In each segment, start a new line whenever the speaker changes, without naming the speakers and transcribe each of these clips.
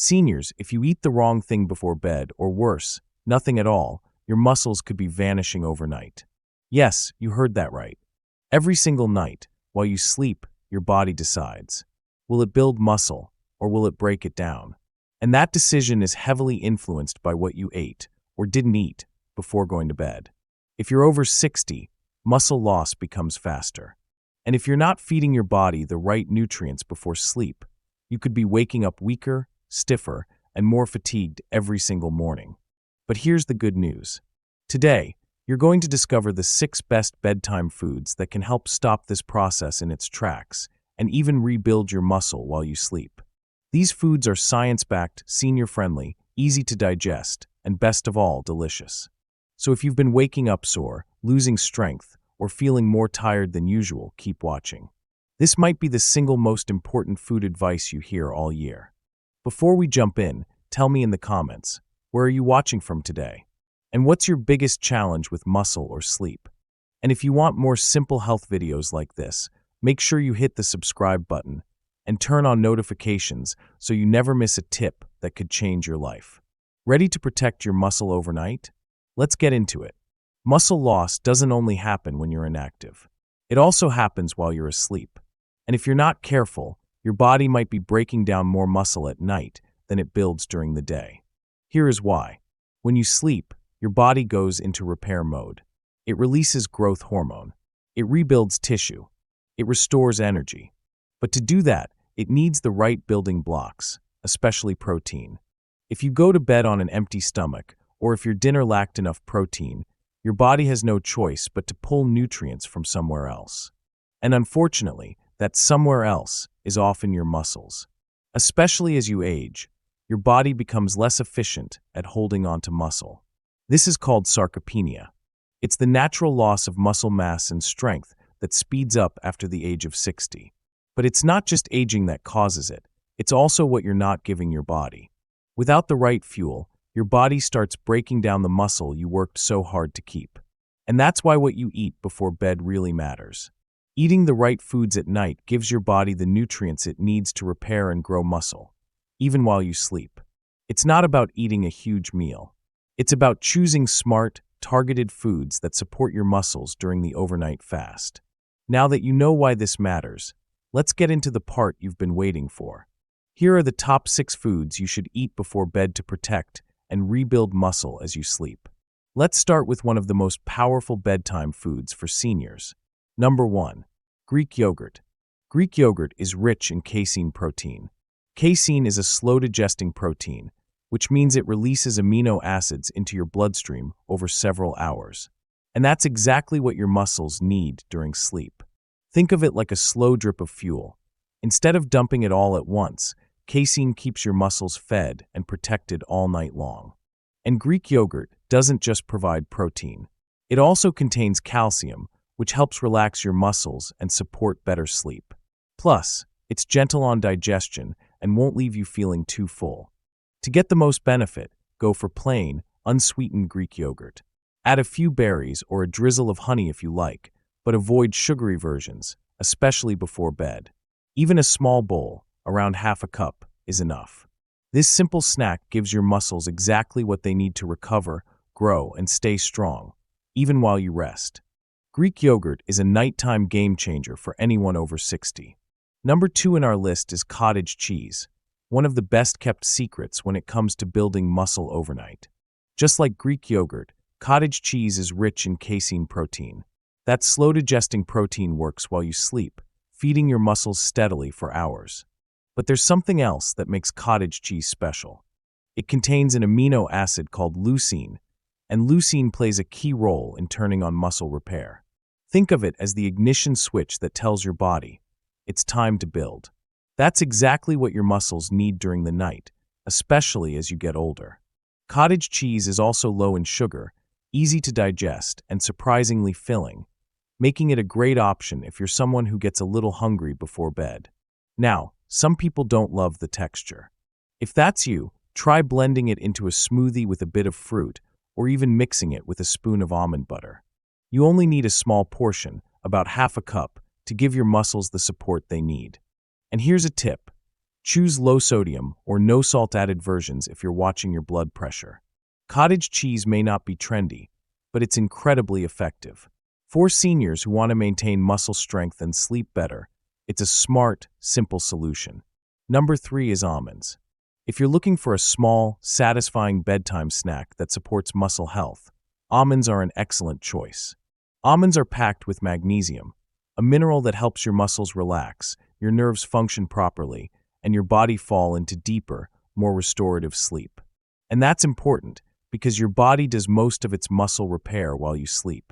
Seniors, if you eat the wrong thing before bed, or worse, nothing at all, your muscles could be vanishing overnight. Yes, you heard that right. Every single night, while you sleep, your body decides. Will it build muscle, or will it break it down? And that decision is heavily influenced by what you ate, or didn't eat, before going to bed. If you're over 60, muscle loss becomes faster. And if you're not feeding your body the right nutrients before sleep, you could be waking up weaker, stiffer, and more fatigued every single morning. But here's the good news. Today, you're going to discover the 6 best bedtime foods that can help stop this process in its tracks and even rebuild your muscle while you sleep. These foods are science-backed, senior-friendly, easy to digest, and best of all, delicious. So if you've been waking up sore, losing strength, or feeling more tired than usual, keep watching. This might be the single most important food advice you hear all year. Before we jump in, tell me in the comments, where are you watching from today? And what's your biggest challenge with muscle or sleep? And if you want more simple health videos like this, make sure you hit the subscribe button and turn on notifications so you never miss a tip that could change your life. Ready to protect your muscle overnight? Let's get into it. Muscle loss doesn't only happen when you're inactive. It also happens while you're asleep. And if you're not careful, your body might be breaking down more muscle at night than it builds during the day. Here is why. When you sleep, your body goes into repair mode. It releases growth hormone. It rebuilds tissue. It restores energy. But to do that, it needs the right building blocks, especially protein. If you go to bed on an empty stomach, or if your dinner lacked enough protein, your body has no choice but to pull nutrients from somewhere else. And unfortunately, that somewhere else is often your muscles. Especially as you age, your body becomes less efficient at holding on to muscle. This is called sarcopenia. It's the natural loss of muscle mass and strength that speeds up after the age of 60. But it's not just aging that causes it, it's also what you're not giving your body. Without the right fuel, your body starts breaking down the muscle you worked so hard to keep. And that's why what you eat before bed really matters. Eating the right foods at night gives your body the nutrients it needs to repair and grow muscle, even while you sleep. It's not about eating a huge meal. It's about choosing smart, targeted foods that support your muscles during the overnight fast. Now that you know why this matters, let's get into the part you've been waiting for. Here are the top 6 foods you should eat before bed to protect and rebuild muscle as you sleep. Let's start with one of the most powerful bedtime foods for seniors. Number 1. Greek yogurt. Greek yogurt is rich in casein protein. Casein is a slow-digesting protein, which means it releases amino acids into your bloodstream over several hours. And that's exactly what your muscles need during sleep. Think of it like a slow drip of fuel. Instead of dumping it all at once, casein keeps your muscles fed and protected all night long. And Greek yogurt doesn't just provide protein. It also contains calcium, which helps relax your muscles and support better sleep. Plus, it's gentle on digestion and won't leave you feeling too full. To get the most benefit, go for plain, unsweetened Greek yogurt. Add a few berries or a drizzle of honey if you like, but avoid sugary versions, especially before bed. Even a small bowl, around half a cup, is enough. This simple snack gives your muscles exactly what they need to recover, grow, and stay strong, even while you rest. Greek yogurt is a nighttime game changer for anyone over 60. Number 2 in our list is cottage cheese, one of the best-kept secrets when it comes to building muscle overnight. Just like Greek yogurt, cottage cheese is rich in casein protein. That slow-digesting protein works while you sleep, feeding your muscles steadily for hours. But there's something else that makes cottage cheese special. It contains an amino acid called leucine, and leucine plays a key role in turning on muscle repair. Think of it as the ignition switch that tells your body, it's time to build. That's exactly what your muscles need during the night, especially as you get older. Cottage cheese is also low in sugar, easy to digest, and surprisingly filling, making it a great option if you're someone who gets a little hungry before bed. Now, some people don't love the texture. If that's you, try blending it into a smoothie with a bit of fruit, or even mixing it with a spoon of almond butter. You only need a small portion, about half a cup, to give your muscles the support they need. And here's a tip. Choose low sodium or no salt added versions if you're watching your blood pressure. Cottage cheese may not be trendy, but it's incredibly effective. For seniors who want to maintain muscle strength and sleep better, it's a smart, simple solution. Number 3 is almonds. If you're looking for a small, satisfying bedtime snack that supports muscle health, almonds are an excellent choice. Almonds are packed with magnesium, a mineral that helps your muscles relax, your nerves function properly, and your body fall into deeper, more restorative sleep. And that's important because your body does most of its muscle repair while you sleep.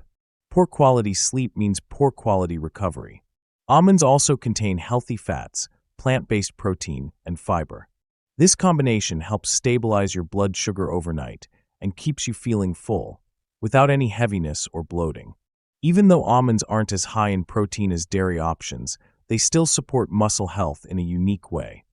Poor quality sleep means poor quality recovery. Almonds also contain healthy fats, plant-based protein, and fiber. This combination helps stabilize your blood sugar overnight and keeps you feeling full, without any heaviness or bloating. Even though almonds aren't as high in protein as dairy options, they still support muscle health in a unique way,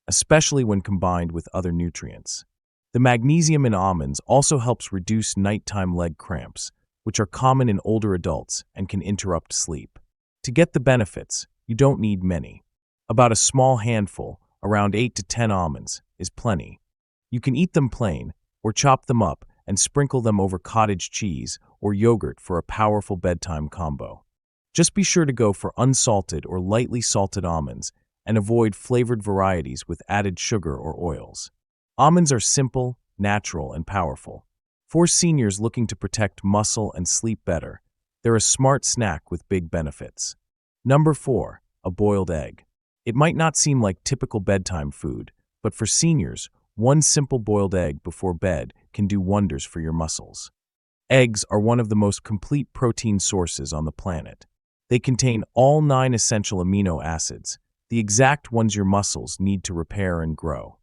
especially when combined with other nutrients. The magnesium in almonds also helps reduce nighttime leg cramps, which are common in older adults and can interrupt sleep. To get the benefits, you don't need many. About a small handful, around 8 to 10 almonds, is plenty. You can eat them plain, or chop them up and sprinkle them over cottage cheese or yogurt for a powerful bedtime combo. Just be sure to go for unsalted or lightly salted almonds and avoid flavored varieties with added sugar or oils. Almonds are simple, natural, and powerful. For seniors looking to protect muscle and sleep better, they're a smart snack with big benefits. Number 4, a boiled egg. It might not seem like typical bedtime food, but for seniors, one simple boiled egg before bed can do wonders for your muscles. Eggs are one of the most complete protein sources on the planet. They contain all 9 essential amino acids, the exact ones your muscles need to repair and grow.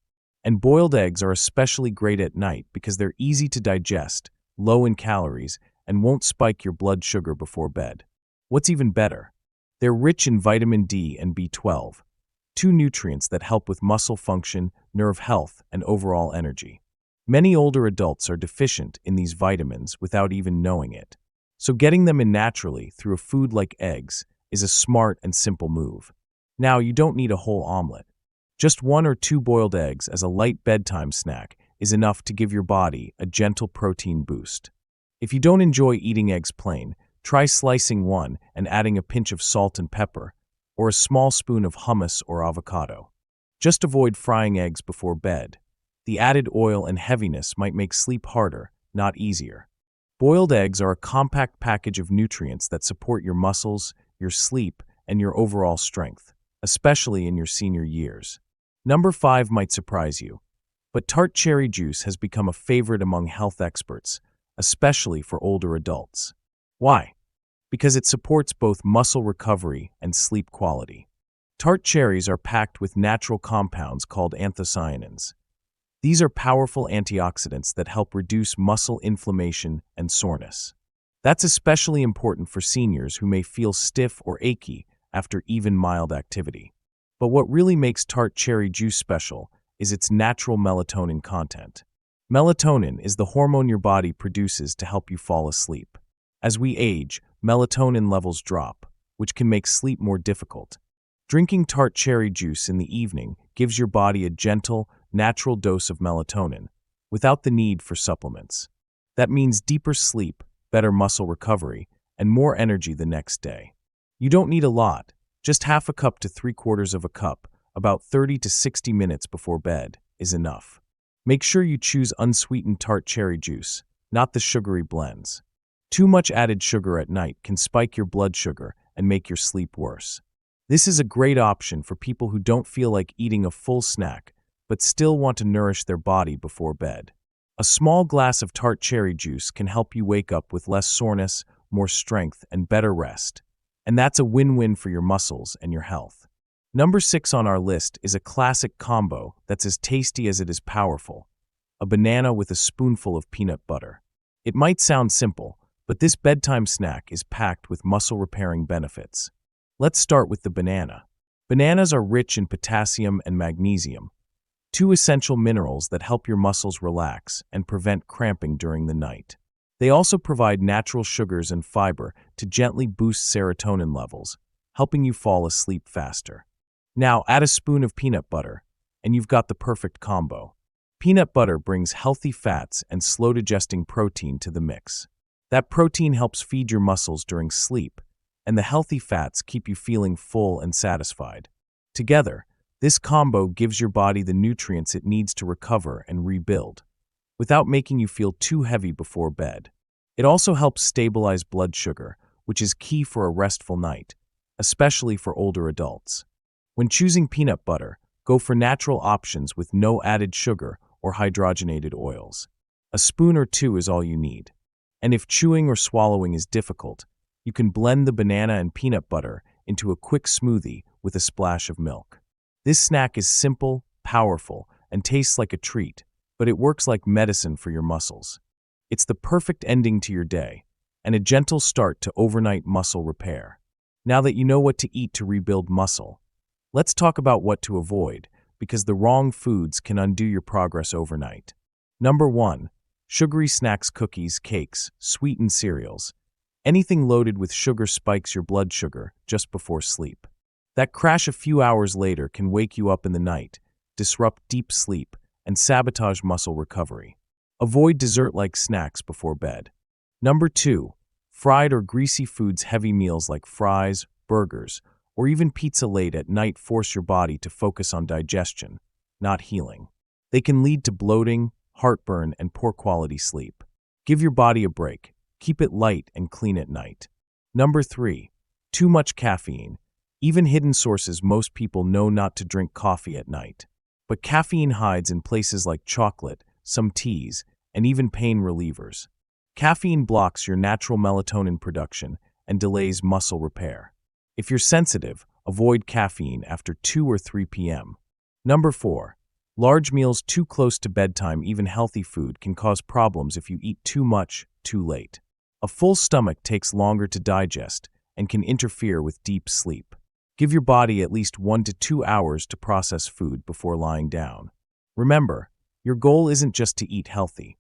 And boiled eggs are especially great at night because they're easy to digest, low in calories, and won't spike your blood sugar before bed. What's even better? They're rich in vitamin D and B12, 2 nutrients that help with muscle function, nerve health, and overall energy. Many older adults are deficient in these vitamins without even knowing it. So getting them in naturally through a food like eggs is a smart and simple move. Now, you don't need a whole omelet. Just 1 or 2 boiled eggs as a light bedtime snack is enough to give your body a gentle protein boost. If you don't enjoy eating eggs plain, try slicing one and adding a pinch of salt and pepper, or a small spoon of hummus or avocado. Just avoid frying eggs before bed. The added oil and heaviness might make sleep harder, not easier. Boiled eggs are a compact package of nutrients that support your muscles, your sleep, and your overall strength, especially in your senior years. Number 5 might surprise you, but tart cherry juice has become a favorite among health experts, especially for older adults. Why? Because it supports both muscle recovery and sleep quality. Tart cherries are packed with natural compounds called anthocyanins. These are powerful antioxidants that help reduce muscle inflammation and soreness. That's especially important for seniors who may feel stiff or achy after even mild activity. But what really makes tart cherry juice special is its natural melatonin content. Melatonin is the hormone your body produces to help you fall asleep. As we age, melatonin levels drop, which can make sleep more difficult. Drinking tart cherry juice in the evening gives your body a gentle, natural dose of melatonin, without the need for supplements. That means deeper sleep, better muscle recovery, and more energy the next day. You don't need a lot, just half a cup to 3/4 of a cup, about 30 to 60 minutes before bed, is enough. Make sure you choose unsweetened tart cherry juice, not the sugary blends. Too much added sugar at night can spike your blood sugar and make your sleep worse. This is a great option for people who don't feel like eating a full snack, but still want to nourish their body before bed. A small glass of tart cherry juice can help you wake up with less soreness, more strength, and better rest. And that's a win-win for your muscles and your health. Number 6 on our list is a classic combo that's as tasty as it is powerful: a banana with a spoonful of peanut butter. It might sound simple, but this bedtime snack is packed with muscle-repairing benefits. Let's start with the banana. Bananas are rich in potassium and magnesium, 2 essential minerals that help your muscles relax and prevent cramping during the night. They also provide natural sugars and fiber to gently boost serotonin levels, helping you fall asleep faster. Now add a spoon of peanut butter, and you've got the perfect combo. Peanut butter brings healthy fats and slow-digesting protein to the mix. That protein helps feed your muscles during sleep, and the healthy fats keep you feeling full and satisfied. Together, this combo gives your body the nutrients it needs to recover and rebuild, without making you feel too heavy before bed. It also helps stabilize blood sugar, which is key for a restful night, especially for older adults. When choosing peanut butter, go for natural options with no added sugar or hydrogenated oils. A spoon or two is all you need. And if chewing or swallowing is difficult, you can blend the banana and peanut butter into a quick smoothie with a splash of milk. This snack is simple, powerful, and tastes like a treat, but it works like medicine for your muscles. It's the perfect ending to your day, and a gentle start to overnight muscle repair. Now that you know what to eat to rebuild muscle, let's talk about what to avoid, because the wrong foods can undo your progress overnight. Number 1. Sugary snacks, cookies, cakes, sweetened cereals. Anything loaded with sugar spikes your blood sugar just before sleep. That crash a few hours later can wake you up in the night, disrupt deep sleep, and sabotage muscle recovery. Avoid dessert-like snacks before bed. Number 2. Fried or greasy foods. Heavy meals like fries, burgers, or even pizza late at night force your body to focus on digestion, not healing. They can lead to bloating, heartburn, and poor quality sleep. Give your body a break. Keep it light and clean at night. Number 3. Too much caffeine. Even hidden sources, most people know not to drink coffee at night. But caffeine hides in places like chocolate, some teas, and even pain relievers. Caffeine blocks your natural melatonin production and delays muscle repair. If you're sensitive, avoid caffeine after 2 or 3 p.m. Number 4. Large meals too close to bedtime. Even healthy food can cause problems if you eat too much, too late. A full stomach takes longer to digest and can interfere with deep sleep. Give your body at least 1 to 2 hours to process food before lying down. Remember, your goal isn't just to eat healthy.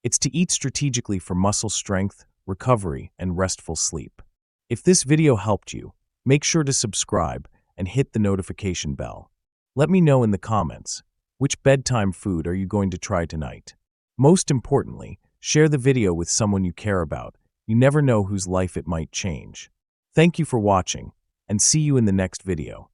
It's to eat strategically for muscle strength, recovery, and restful sleep. If this video helped you, make sure to subscribe and hit the notification bell. Let me know in the comments, which bedtime food are you going to try tonight? Most importantly, share the video with someone you care about. You never know whose life it might change. Thank you for watching, and see you in the next video.